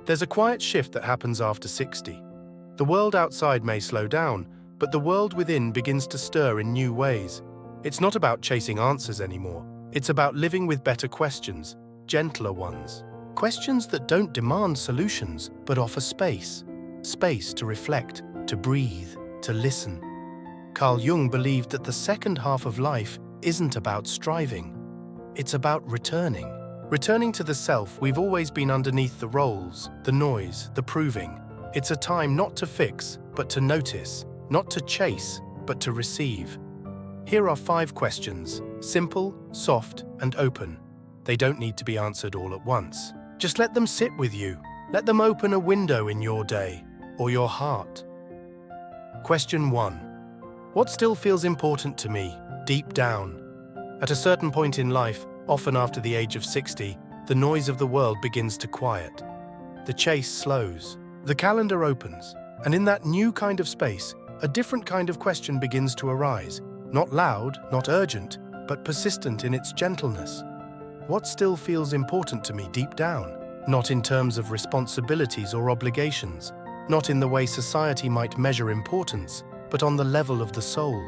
There's a quiet shift that happens after 60. The world outside may slow down, but the world within begins to stir in new ways. It's not about chasing answers anymore. It's about living with better questions, gentler ones. Questions that don't demand solutions, but offer space. Space to reflect, to breathe, to listen. Carl Jung believed that the second half of life isn't about striving. It's about returning. Returning to the self we've always been underneath the roles, the noise, the proving. It's a time not to fix, but to notice, not to chase, but to receive. Here are 5 questions, simple, soft, and open. They don't need to be answered all at once. Just let them sit with you. Let them open a window in your day, or your heart. Question 1. What still feels important to me, deep down? At a certain point in life, often after the age of 60, the noise of the world begins to quiet. The chase slows. The calendar opens. And in that new kind of space, a different kind of question begins to arise. Not loud, not urgent, but persistent in its gentleness. What still feels important to me deep down? Not in terms of responsibilities or obligations, not in the way society might measure importance, but on the level of the soul.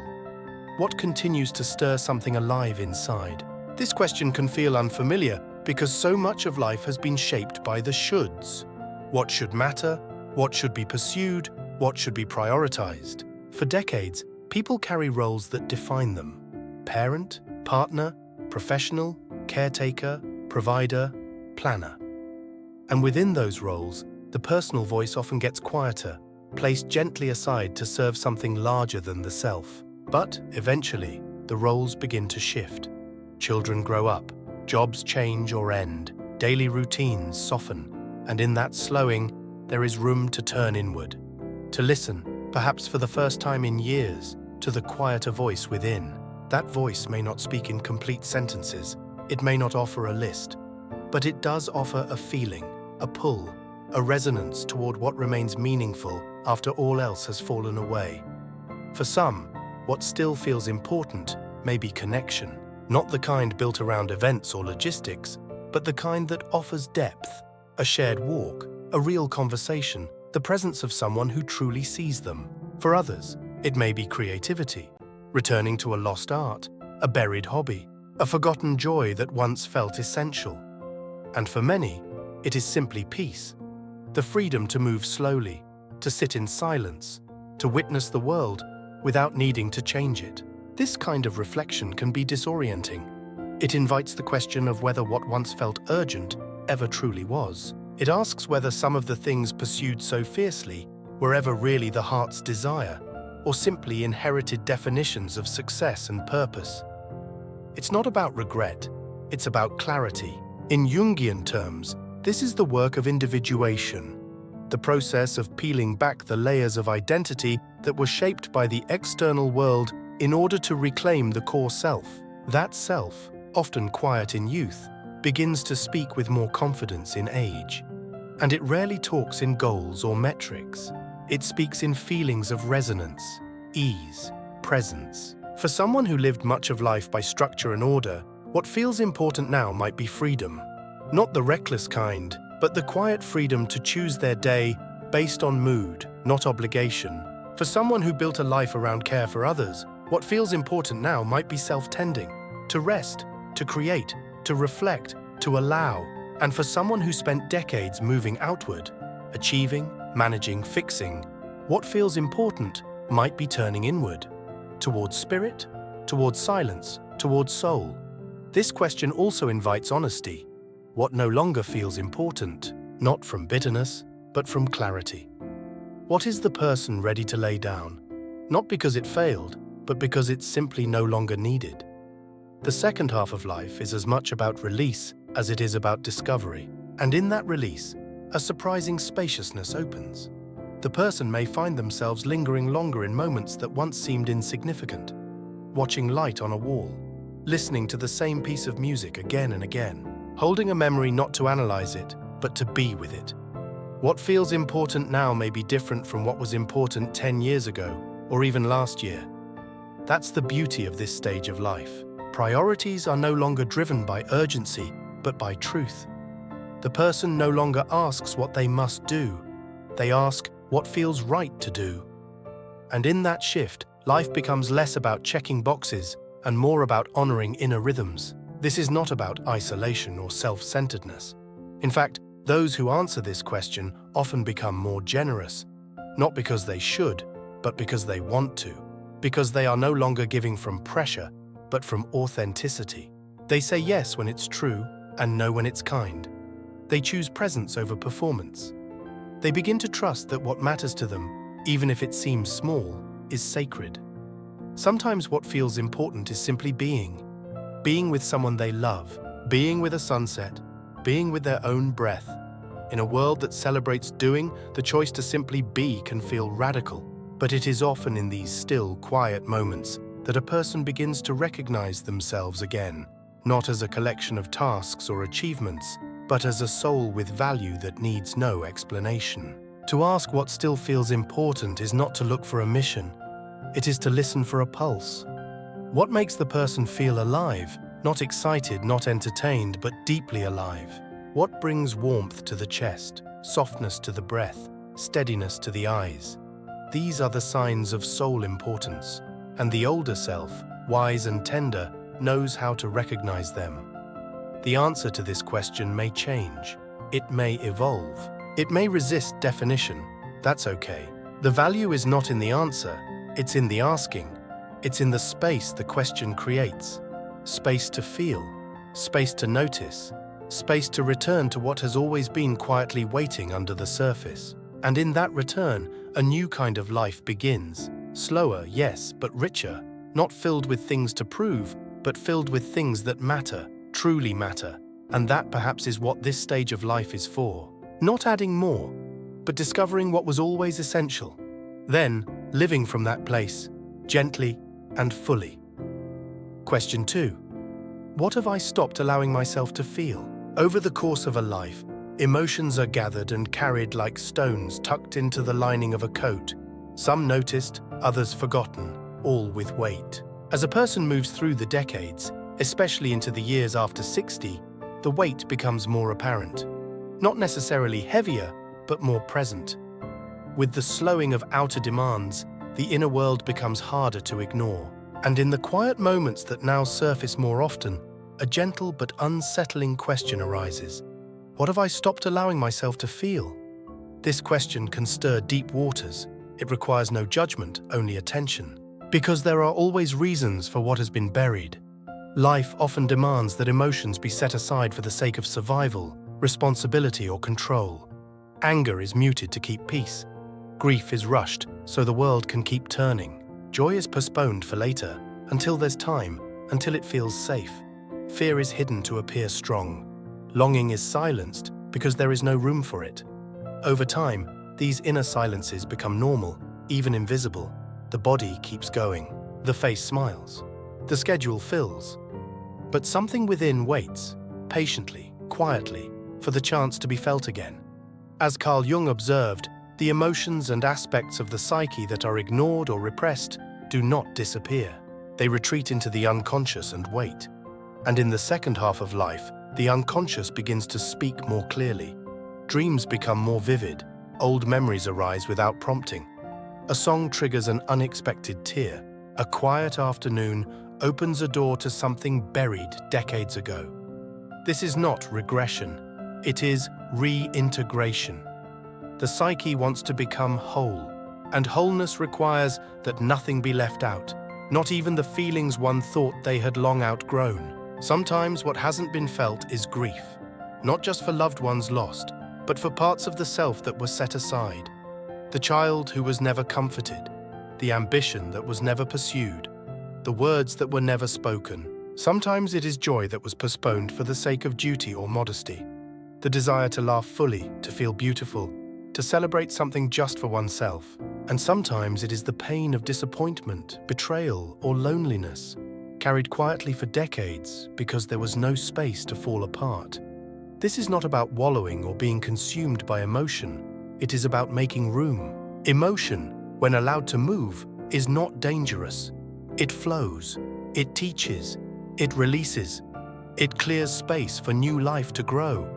What continues to stir something alive inside? This question can feel unfamiliar because so much of life has been shaped by the shoulds. What should matter? What should be pursued? What should be prioritized? For decades, people carry roles that define them. Parent, partner, professional, caretaker, provider, planner. And within those roles, the personal voice often gets quieter, placed gently aside to serve something larger than the self. But eventually, the roles begin to shift. Children grow up, jobs change or end, daily routines soften, and in that slowing, there is room to turn inward, to listen, perhaps for the first time in years, to the quieter voice within. That voice may not speak in complete sentences, it may not offer a list, but it does offer a feeling, a pull, a resonance toward what remains meaningful after all else has fallen away. For some, what still feels important may be connection, not the kind built around events or logistics, but the kind that offers depth, a shared walk, a real conversation, the presence of someone who truly sees them. For others, it may be creativity, returning to a lost art, a buried hobby, a forgotten joy that once felt essential. And for many, it is simply peace, the freedom to move slowly, to sit in silence, to witness the world without needing to change it. This kind of reflection can be disorienting. It invites the question of whether what once felt urgent ever truly was. It asks whether some of the things pursued so fiercely were ever really the heart's desire, or simply inherited definitions of success and purpose. It's not about regret, it's about clarity. In Jungian terms, this is the work of individuation, the process of peeling back the layers of identity that were shaped by the external world in order to reclaim the core self. That self, often quiet in youth, begins to speak with more confidence in age. And it rarely talks in goals or metrics. It speaks in feelings of resonance, ease, presence. For someone who lived much of life by structure and order, what feels important now might be freedom. Not the reckless kind, but the quiet freedom to choose their day based on mood, not obligation. For someone who built a life around care for others, what feels important now might be self-tending, to rest, to create, to reflect, to allow. And for someone who spent decades moving outward, achieving, managing, fixing, what feels important might be turning inward, towards spirit, towards silence, towards soul. This question also invites honesty. What no longer feels important, not from bitterness, but from clarity. What is the person ready to lay down? Not because it failed, but because it's simply no longer needed. The second half of life is as much about release as it is about discovery. And in that release, a surprising spaciousness opens. The person may find themselves lingering longer in moments that once seemed insignificant, watching light on a wall, listening to the same piece of music again and again, holding a memory not to analyze it, but to be with it. What feels important now may be different from what was important 10 years ago, or even last year. That's the beauty of this stage of life. Priorities are no longer driven by urgency, but by truth. The person no longer asks what they must do. They ask what feels right to do. And in that shift, life becomes less about checking boxes and more about honoring inner rhythms. This is not about isolation or self-centeredness. In fact, those who answer this question often become more generous, not because they should, but because they want to, because they are no longer giving from pressure, but from authenticity. They say yes when it's true and no when it's kind. They choose presence over performance. They begin to trust that what matters to them, even if it seems small, is sacred. Sometimes what feels important is simply being with someone they love, being with a sunset, being with their own breath. In a world that celebrates doing, the choice to simply be can feel radical, but it is often in these still, quiet moments that a person begins to recognize themselves again, not as a collection of tasks or achievements, but as a soul with value that needs no explanation. To ask what still feels important is not to look for a mission. It is to listen for a pulse. What makes the person feel alive? Not excited, not entertained, but deeply alive. What brings warmth to the chest, softness to the breath, steadiness to the eyes? These are the signs of soul importance, and the older self, wise and tender, knows how to recognize them. The answer to this question may change. It may evolve. It may resist definition. That's okay. The value is not in the answer, it's in the asking. It's in the space the question creates. Space to feel, space to notice, space to return to what has always been quietly waiting under the surface. And in that return, a new kind of life begins. Slower, yes, but richer. Not filled with things to prove, but filled with things that matter, truly matter. And that perhaps is what this stage of life is for. Not adding more, but discovering what was always essential. Then, living from that place, gently and fully. Question 2. What have I stopped allowing myself to feel? Over the course of a life, emotions are gathered and carried like stones tucked into the lining of a coat. Some noticed, others forgotten, all with weight. As a person moves through the decades, especially into the years after 60, the weight becomes more apparent. Not necessarily heavier, but more present. With the slowing of outer demands, the inner world becomes harder to ignore. And in the quiet moments that now surface more often, a gentle but unsettling question arises. What have I stopped allowing myself to feel? This question can stir deep waters. It requires no judgment, only attention. Because there are always reasons for what has been buried. Life often demands that emotions be set aside for the sake of survival, responsibility, or control. Anger is muted to keep peace. Grief is rushed so the world can keep turning. Joy is postponed for later, until there's time, until it feels safe. Fear is hidden to appear strong. Longing is silenced because there is no room for it. Over time, these inner silences become normal, even invisible. The body keeps going. The face smiles. The schedule fills. But something within waits, patiently, quietly, for the chance to be felt again. As Carl Jung observed, the emotions and aspects of the psyche that are ignored or repressed do not disappear. They retreat into the unconscious and wait. And in the second half of life, the unconscious begins to speak more clearly. Dreams become more vivid. Old memories arise without prompting. A song triggers an unexpected tear. A quiet afternoon opens a door to something buried decades ago. This is not regression. It is reintegration. The psyche wants to become whole, and wholeness requires that nothing be left out, not even the feelings one thought they had long outgrown. Sometimes what hasn't been felt is grief, not just for loved ones lost, but for parts of the self that were set aside. The child who was never comforted, the ambition that was never pursued, the words that were never spoken. Sometimes it is joy that was postponed for the sake of duty or modesty, the desire to laugh fully, to feel beautiful, to celebrate something just for oneself. And sometimes it is the pain of disappointment, betrayal, or loneliness, carried quietly for decades because there was no space to fall apart. This is not about wallowing or being consumed by emotion. It is about making room. Emotion, when allowed to move, is not dangerous. It flows, it teaches, it releases, it clears space for new life to grow.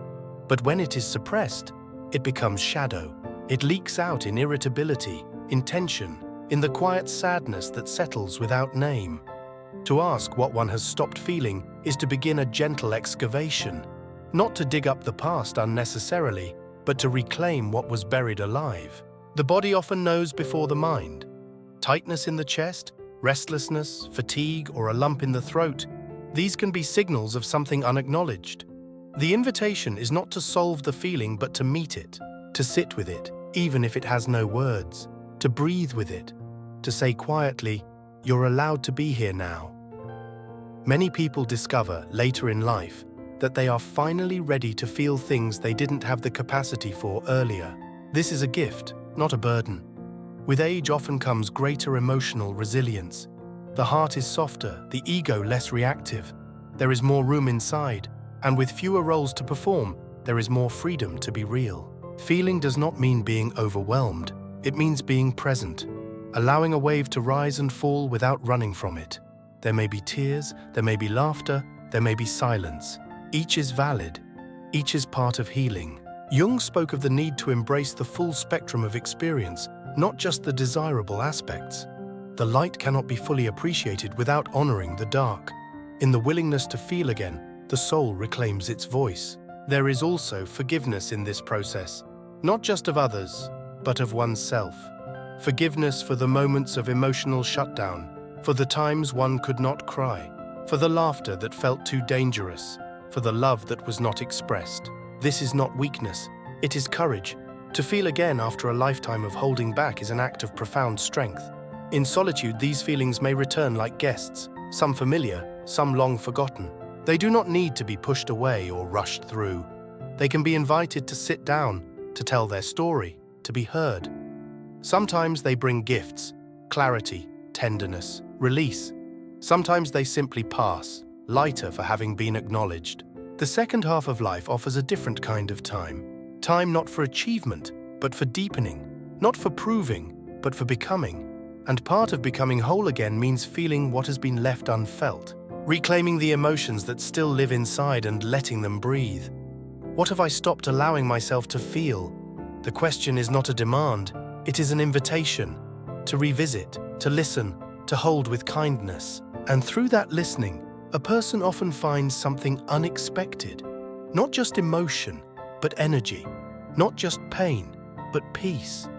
But when it is suppressed, it becomes shadow. It leaks out in irritability, in tension, in the quiet sadness that settles without name. To ask what one has stopped feeling is to begin a gentle excavation, not to dig up the past unnecessarily, but to reclaim what was buried alive. The body often knows before the mind. Tightness in the chest, restlessness, fatigue, or a lump in the throat, these can be signals of something unacknowledged. The invitation is not to solve the feeling but to meet it, to sit with it, even if it has no words, to breathe with it, to say quietly, "You're allowed to be here now." Many people discover later in life that they are finally ready to feel things they didn't have the capacity for earlier. This is a gift, not a burden. With age often comes greater emotional resilience. The heart is softer, the ego less reactive. There is more room inside, and with fewer roles to perform, there is more freedom to be real. Feeling does not mean being overwhelmed. It means being present, allowing a wave to rise and fall without running from it. There may be tears, there may be laughter, there may be silence. Each is valid. Each is part of healing. Jung spoke of the need to embrace the full spectrum of experience, not just the desirable aspects. The light cannot be fully appreciated without honoring the dark. In the willingness to feel again, the soul reclaims its voice. There is also forgiveness in this process, not just of others, but of oneself. Forgiveness for the moments of emotional shutdown, for the times one could not cry, for the laughter that felt too dangerous, for the love that was not expressed. This is not weakness, it is courage. To feel again after a lifetime of holding back is an act of profound strength. In solitude, these feelings may return like guests, some familiar, some long forgotten. They do not need to be pushed away or rushed through. They can be invited to sit down, to tell their story, to be heard. Sometimes they bring gifts, clarity, tenderness, release. Sometimes they simply pass, lighter for having been acknowledged. The second half of life offers a different kind of time. Time not for achievement, but for deepening. Not for proving, but for becoming. And part of becoming whole again means feeling what has been left unfelt. Reclaiming the emotions that still live inside and letting them breathe. What have I stopped allowing myself to feel? The question is not a demand, it is an invitation. To revisit, to listen, to hold with kindness. And through that listening, a person often finds something unexpected. Not just emotion, but energy. Not just pain, but peace.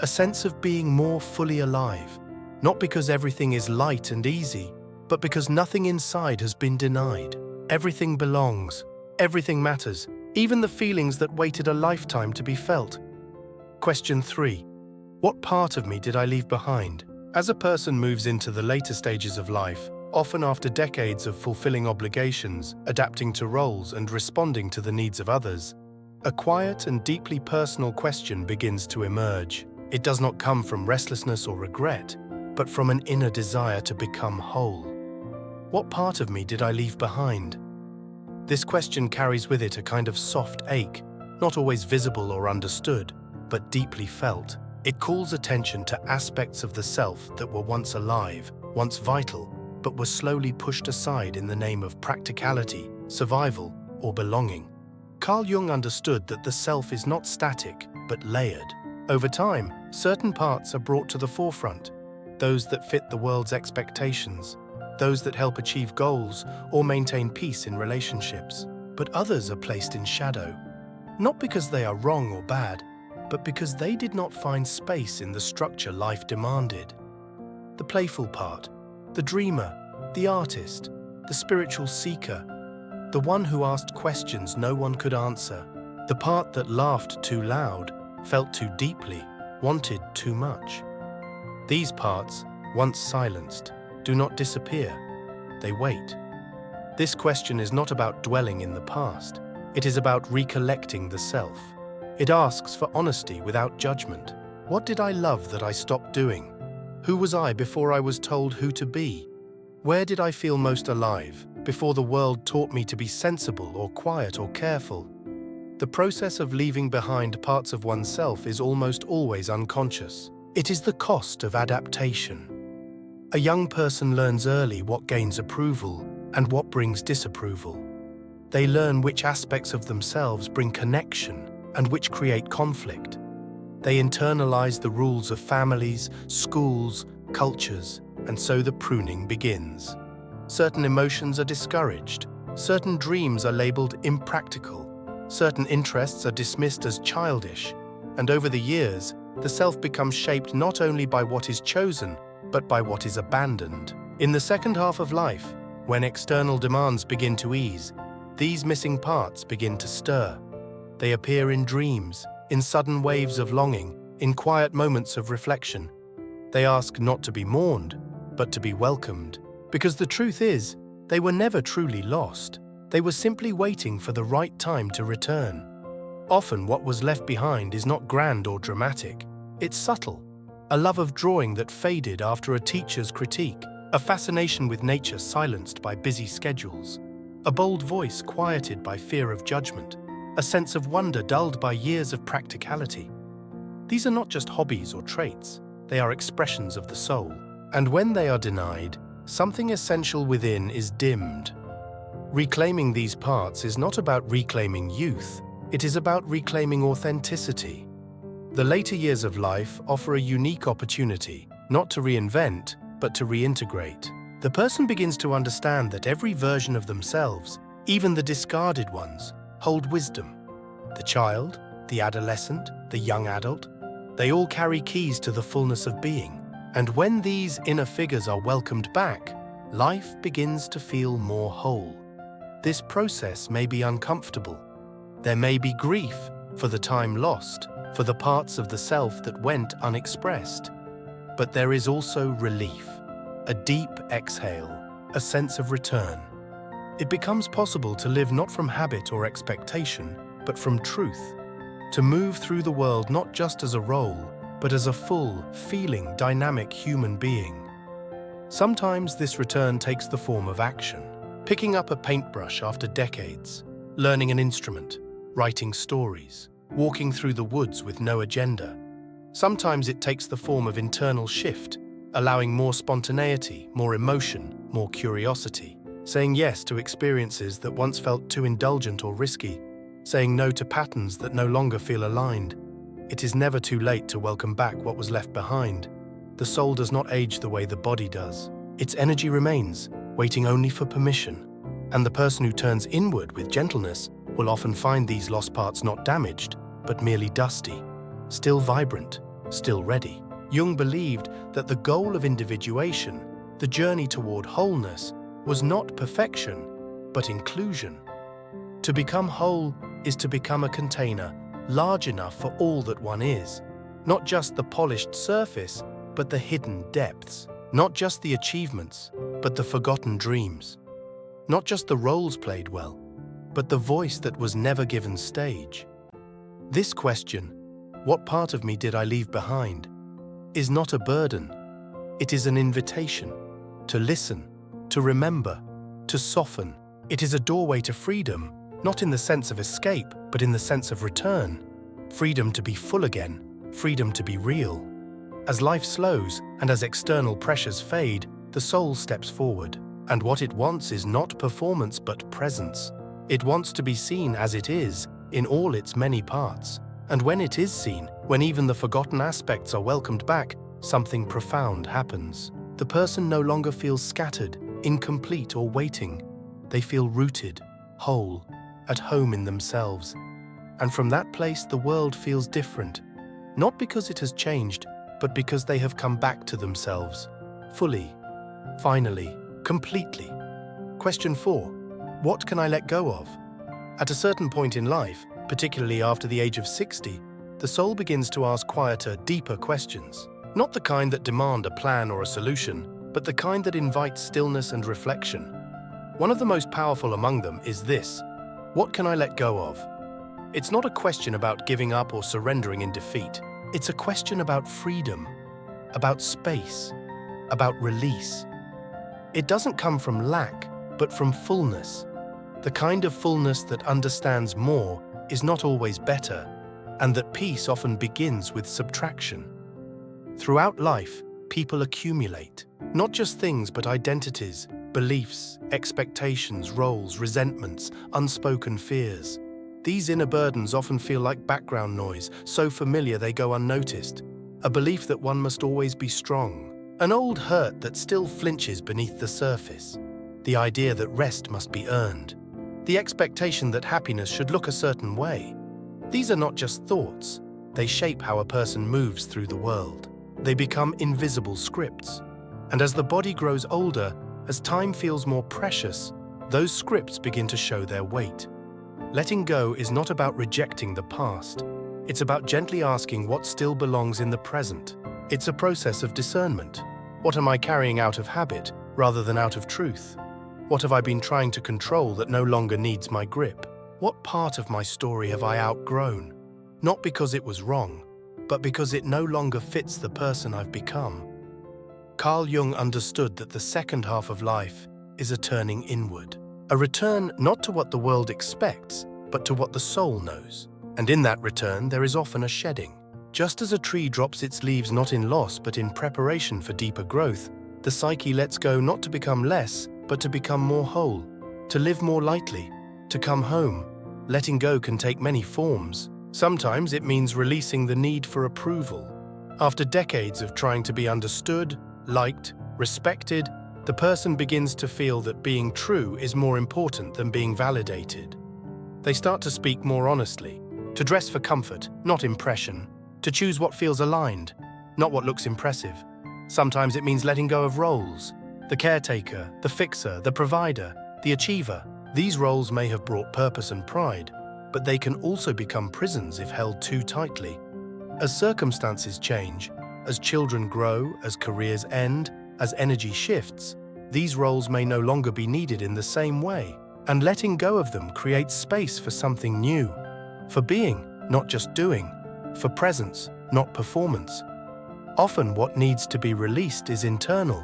A sense of being more fully alive. Not because everything is light and easy, but because nothing inside has been denied. Everything belongs. Everything matters. Even the feelings that waited a lifetime to be felt. Question 3. What part of me did I leave behind? As a person moves into the later stages of life, often after decades of fulfilling obligations, adapting to roles and responding to the needs of others, a quiet and deeply personal question begins to emerge. It does not come from restlessness or regret, but from an inner desire to become whole. What part of me did I leave behind? This question carries with it a kind of soft ache, not always visible or understood, but deeply felt. It calls attention to aspects of the self that were once alive, once vital, but were slowly pushed aside in the name of practicality, survival, or belonging. Carl Jung understood that the self is not static, but layered. Over time, certain parts are brought to the forefront, those that fit the world's expectations, those that help achieve goals or maintain peace in relationships. But others are placed in shadow, not because they are wrong or bad, but because they did not find space in the structure life demanded. The playful part, the dreamer, the artist, the spiritual seeker, the one who asked questions no one could answer, the part that laughed too loud, felt too deeply, wanted too much. These parts, once silenced, do not disappear, they wait. This question is not about dwelling in the past, it is about recollecting the self. It asks for honesty without judgment. What did I love that I stopped doing? Who was I before I was told who to be? Where did I feel most alive, before the world taught me to be sensible or quiet or careful? The process of leaving behind parts of oneself is almost always unconscious. It is the cost of adaptation. A young person learns early what gains approval and what brings disapproval. They learn which aspects of themselves bring connection and which create conflict. They internalize the rules of families, schools, cultures, and so the pruning begins. Certain emotions are discouraged. Certain dreams are labeled impractical. Certain interests are dismissed as childish. And over the years, the self becomes shaped not only by what is chosen, but by what is abandoned. In the second half of life, when external demands begin to ease, these missing parts begin to stir. They appear in dreams, in sudden waves of longing, in quiet moments of reflection. They ask not to be mourned, but to be welcomed. Because the truth is, they were never truly lost. They were simply waiting for the right time to return. Often what was left behind is not grand or dramatic. It's subtle. A love of drawing that faded after a teacher's critique. A fascination with nature silenced by busy schedules. A bold voice quieted by fear of judgment. A sense of wonder dulled by years of practicality. These are not just hobbies or traits. They are expressions of the soul. And when they are denied, something essential within is dimmed. Reclaiming these parts is not about reclaiming youth. It is about reclaiming authenticity. The later years of life offer a unique opportunity, not to reinvent, but to reintegrate. The person begins to understand that every version of themselves, even the discarded ones, hold wisdom. The child, the adolescent, the young adult, they all carry keys to the fullness of being. And when these inner figures are welcomed back, life begins to feel more whole. This process may be uncomfortable. There may be grief for the time lost, for the parts of the self that went unexpressed. But there is also relief, a deep exhale, a sense of return. It becomes possible to live not from habit or expectation, but from truth. To move through the world not just as a role, but as a full, feeling, dynamic human being. Sometimes this return takes the form of action. Picking up a paintbrush after decades, learning an instrument, writing stories, walking through the woods with no agenda. Sometimes it takes the form of internal shift, allowing more spontaneity, more emotion, more curiosity. Saying yes to experiences that once felt too indulgent or risky. Saying no to patterns that no longer feel aligned. It is never too late to welcome back what was left behind. The soul does not age the way the body does. Its energy remains, waiting only for permission. And the person who turns inward with gentleness will often find these lost parts not damaged, but merely dusty, still vibrant, still ready. Jung believed that the goal of individuation, the journey toward wholeness, was not perfection, but inclusion. To become whole is to become a container large enough for all that one is, not just the polished surface, but the hidden depths, not just the achievements, but the forgotten dreams, not just the roles played well, but the voice that was never given stage. This question, what part of me did I leave behind, is not a burden. It is an invitation to listen, to remember, to soften. It is a doorway to freedom, not in the sense of escape, but in the sense of return. Freedom to be full again, freedom to be real. As life slows and as external pressures fade, the soul steps forward. And what it wants is not performance but presence. It wants to be seen as it is, in all its many parts. And when it is seen, when even the forgotten aspects are welcomed back, something profound happens. The person no longer feels scattered, incomplete, or waiting. They feel rooted, whole, at home in themselves. And from that place, the world feels different. Not because it has changed, but because they have come back to themselves. Fully, finally, completely. Question 4. What can I let go of? At a certain point in life, particularly after the age of 60, the soul begins to ask quieter, deeper questions. Not the kind that demand a plan or a solution, but the kind that invites stillness and reflection. One of the most powerful among them is this: what can I let go of? It's not a question about giving up or surrendering in defeat. It's a question about freedom, about space, about release. It doesn't come from lack, but from fullness. The kind of fullness that understands more is not always better, and that peace often begins with subtraction. Throughout life, people accumulate. Not just things, but identities, beliefs, expectations, roles, resentments, unspoken fears. These inner burdens often feel like background noise, so familiar they go unnoticed. A belief that one must always be strong. An old hurt that still flinches beneath the surface. The idea that rest must be earned. The expectation that happiness should look a certain way. These are not just thoughts. They shape how a person moves through the world. They become invisible scripts. And as the body grows older, as time feels more precious, those scripts begin to show their weight. Letting go is not about rejecting the past. It's about gently asking what still belongs in the present. It's a process of discernment. What am I carrying out of habit rather than out of truth? What have I been trying to control that no longer needs my grip? What part of my story have I outgrown? Not because it was wrong, but because it no longer fits the person I've become. Carl Jung understood that the second half of life is a turning inward. A return not to what the world expects, but to what the soul knows. And in that return, there is often a shedding. Just as a tree drops its leaves not in loss, but in preparation for deeper growth, the psyche lets go not to become less, but to become more whole, to live more lightly, to come home. Letting go can take many forms. Sometimes it means releasing the need for approval. After decades of trying to be understood, liked, respected, the person begins to feel that being true is more important than being validated. They start to speak more honestly, to dress for comfort, not impression, to choose what feels aligned, not what looks impressive. Sometimes it means letting go of roles, the caretaker, the fixer, the provider, the achiever. These roles may have brought purpose and pride, but they can also become prisons if held too tightly. As circumstances change, as children grow, as careers end, as energy shifts, these roles may no longer be needed in the same way, and letting go of them creates space for something new, for being, not just doing, for presence, not performance. Often what needs to be released is internal: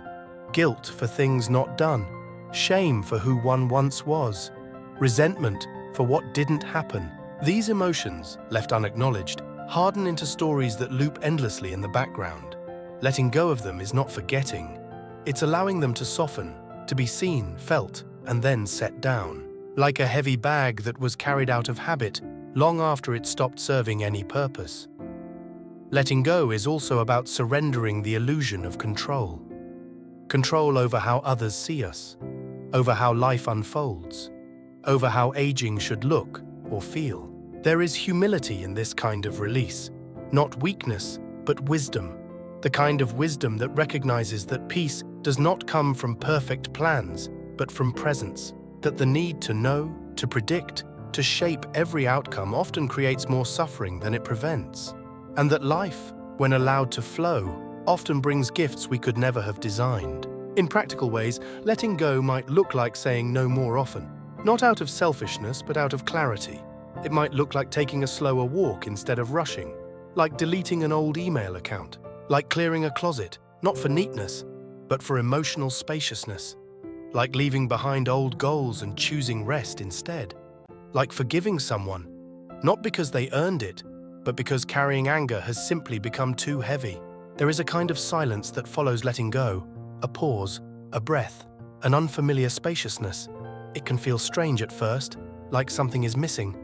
guilt for things not done, shame for who one once was, resentment for what didn't happen. These emotions, left unacknowledged, harden into stories that loop endlessly in the background. Letting go of them is not forgetting. It's allowing them to soften, to be seen, felt, and then set down, like a heavy bag that was carried out of habit long after it stopped serving any purpose. Letting go is also about surrendering the illusion of control. Control over how others see us, over how life unfolds, over how aging should look or feel. There is humility in this kind of release, not weakness, but wisdom. The kind of wisdom that recognizes that peace does not come from perfect plans, but from presence, that the need to know, to predict, to shape every outcome often creates more suffering than it prevents, and that life, when allowed to flow, often brings gifts we could never have designed. In practical ways, letting go might look like saying no more often, not out of selfishness, but out of clarity. It might look like taking a slower walk instead of rushing, like deleting an old email account, like clearing a closet, not for neatness, but for emotional spaciousness, like leaving behind old goals and choosing rest instead, like forgiving someone, not because they earned it, but because carrying anger has simply become too heavy. There is a kind of silence that follows letting go, a pause, a breath, an unfamiliar spaciousness. It can feel strange at first, like something is missing.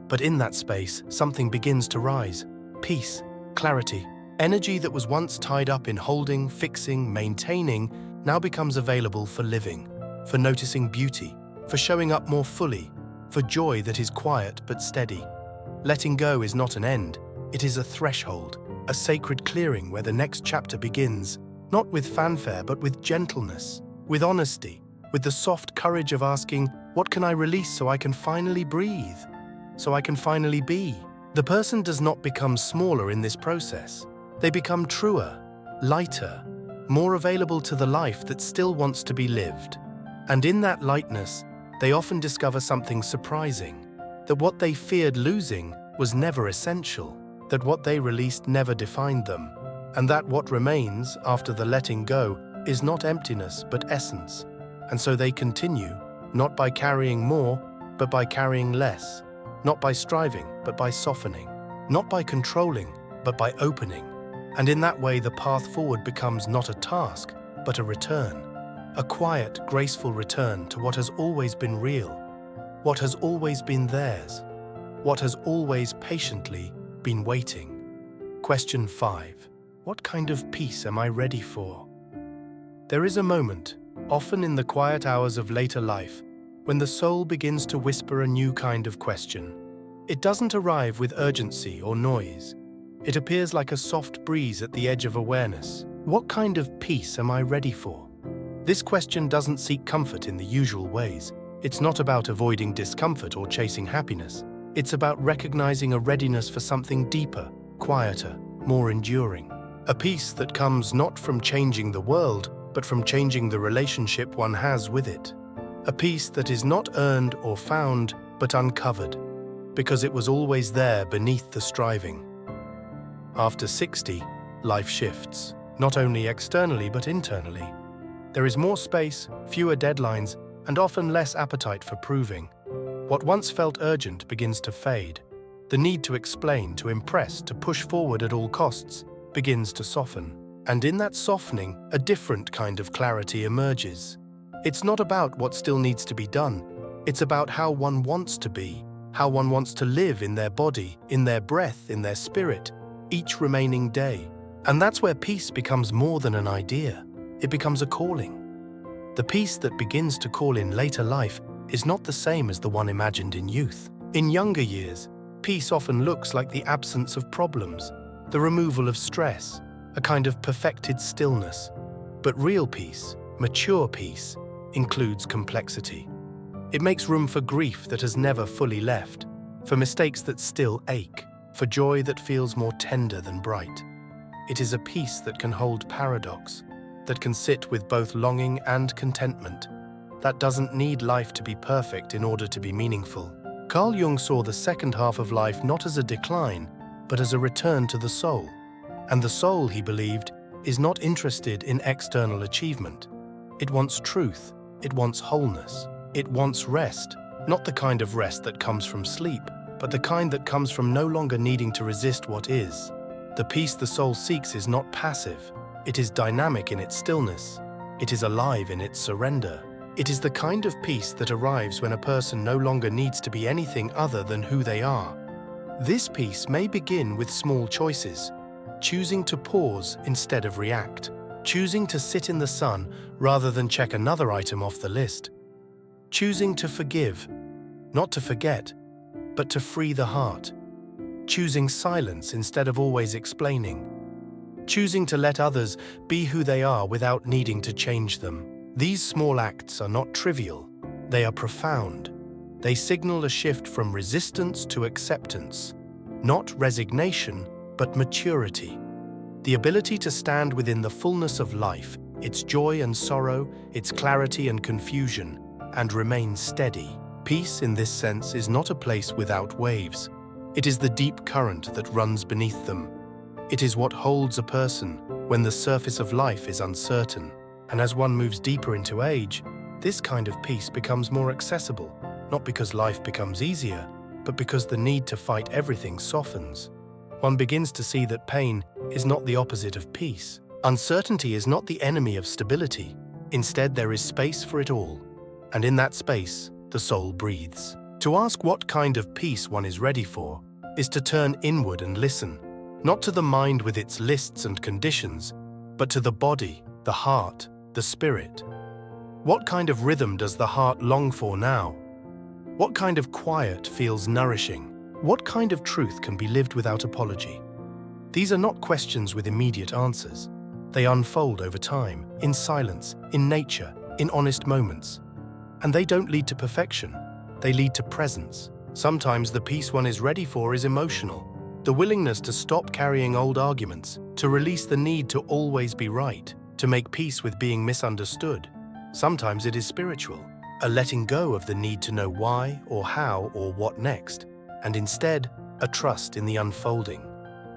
But in that space, something begins to rise. Peace, clarity, energy that was once tied up in holding, fixing, maintaining, now becomes available for living, for noticing beauty, for showing up more fully, for joy that is quiet but steady. Letting go is not an end, it is a threshold, a sacred clearing where the next chapter begins, not with fanfare but with gentleness, with honesty, with the soft courage of asking, what can I release so I can finally breathe? So I can finally be? The person does not become smaller in this process. They become truer, lighter, more available to the life that still wants to be lived. And in that lightness, they often discover something surprising, that what they feared losing was never essential, that what they released never defined them, and that what remains after the letting go is not emptiness but essence. And so they continue, not by carrying more, but by carrying less, not by striving, but by softening, not by controlling, but by opening. And in that way, the path forward becomes not a task, but a return. A quiet, graceful return to what has always been real, what has always been theirs, what has always patiently been waiting. Question 5. What kind of peace am I ready for? There is a moment, often in the quiet hours of later life, when the soul begins to whisper a new kind of question. It doesn't arrive with urgency or noise. It appears like a soft breeze at the edge of awareness. What kind of peace am I ready for? This question doesn't seek comfort in the usual ways. It's not about avoiding discomfort or chasing happiness. It's about recognizing a readiness for something deeper, quieter, more enduring. A peace that comes not from changing the world, but from changing the relationship one has with it. A peace that is not earned or found, but uncovered, because it was always there beneath the striving. After 60, life shifts, not only externally but internally. There is more space, fewer deadlines, and often less appetite for proving. What once felt urgent begins to fade. The need to explain, to impress, to push forward at all costs begins to soften. And in that softening, a different kind of clarity emerges. It's not about what still needs to be done. It's about how one wants to be, how one wants to live in their body, in their breath, in their spirit, each remaining day. And that's where peace becomes more than an idea. It becomes a calling. The peace that begins to call in later life is not the same as the one imagined in youth. In younger years, peace often looks like the absence of problems, the removal of stress, a kind of perfected stillness. But real peace, mature peace, includes complexity. It makes room for grief that has never fully left, for mistakes that still ache, for joy that feels more tender than bright. It is a peace that can hold paradox, that can sit with both longing and contentment, that doesn't need life to be perfect in order to be meaningful. Carl Jung saw the second half of life not as a decline, but as a return to the soul. And the soul, he believed, is not interested in external achievement. It wants truth, it wants wholeness, it wants rest, not the kind of rest that comes from sleep, but the kind that comes from no longer needing to resist what is. The peace the soul seeks is not passive. It is dynamic in its stillness. It is alive in its surrender. It is the kind of peace that arrives when a person no longer needs to be anything other than who they are. This peace may begin with small choices, choosing to pause instead of react, choosing to sit in the sun rather than check another item off the list, choosing to forgive, not to forget, but to free the heart, choosing silence instead of always explaining, choosing to let others be who they are without needing to change them. These small acts are not trivial, they are profound. They signal a shift from resistance to acceptance, not resignation, but maturity. The ability to stand within the fullness of life, its joy and sorrow, its clarity and confusion, and remain steady. Peace, in this sense, is not a place without waves. It is the deep current that runs beneath them. It is what holds a person when the surface of life is uncertain. And as one moves deeper into age, this kind of peace becomes more accessible, not because life becomes easier, but because the need to fight everything softens. One begins to see that pain is not the opposite of peace. Uncertainty is not the enemy of stability. Instead, there is space for it all. And in that space, the soul breathes. To ask what kind of peace one is ready for is to turn inward and listen, not to the mind with its lists and conditions, but to the body, the heart, the spirit. What kind of rhythm does the heart long for now? What kind of quiet feels nourishing? What kind of truth can be lived without apology? These are not questions with immediate answers. They unfold over time, in silence, in nature, in honest moments. And they don't lead to perfection. They lead to presence. Sometimes the peace one is ready for is emotional. The willingness to stop carrying old arguments, to release the need to always be right, to make peace with being misunderstood. Sometimes it is spiritual, a letting go of the need to know why or how or what next, and instead, a trust in the unfolding.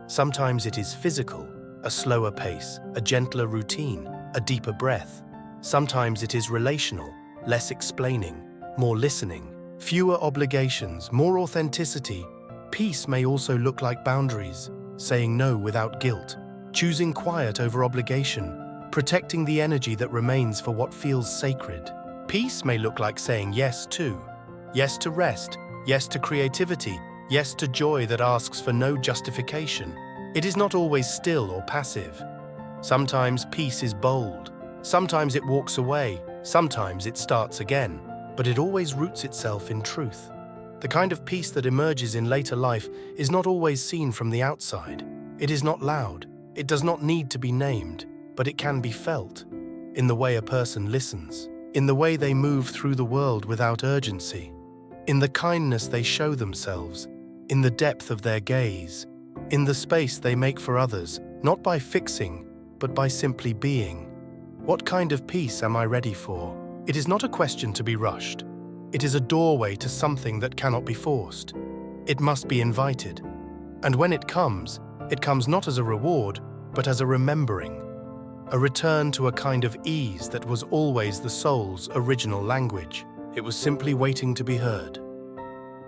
Sometimes it is physical, a slower pace, a gentler routine, a deeper breath. Sometimes it is relational, less explaining, more listening, fewer obligations, more authenticity. Peace may also look like boundaries, saying no without guilt, choosing quiet over obligation, protecting the energy that remains for what feels sacred. Peace may look like saying yes to rest, yes to creativity, yes to joy that asks for no justification. It is not always still or passive. Sometimes peace is bold, sometimes it walks away, sometimes it starts again, but it always roots itself in truth. The kind of peace that emerges in later life is not always seen from the outside. It is not loud, it does not need to be named, but it can be felt in the way a person listens, in the way they move through the world without urgency, in the kindness they show themselves, in the depth of their gaze, in the space they make for others, not by fixing, but by simply being. What kind of peace am I ready for? It is not a question to be rushed. It is a doorway to something that cannot be forced. It must be invited. And when it comes not as a reward, but as a remembering, a return to a kind of ease that was always the soul's original language. It was simply waiting to be heard.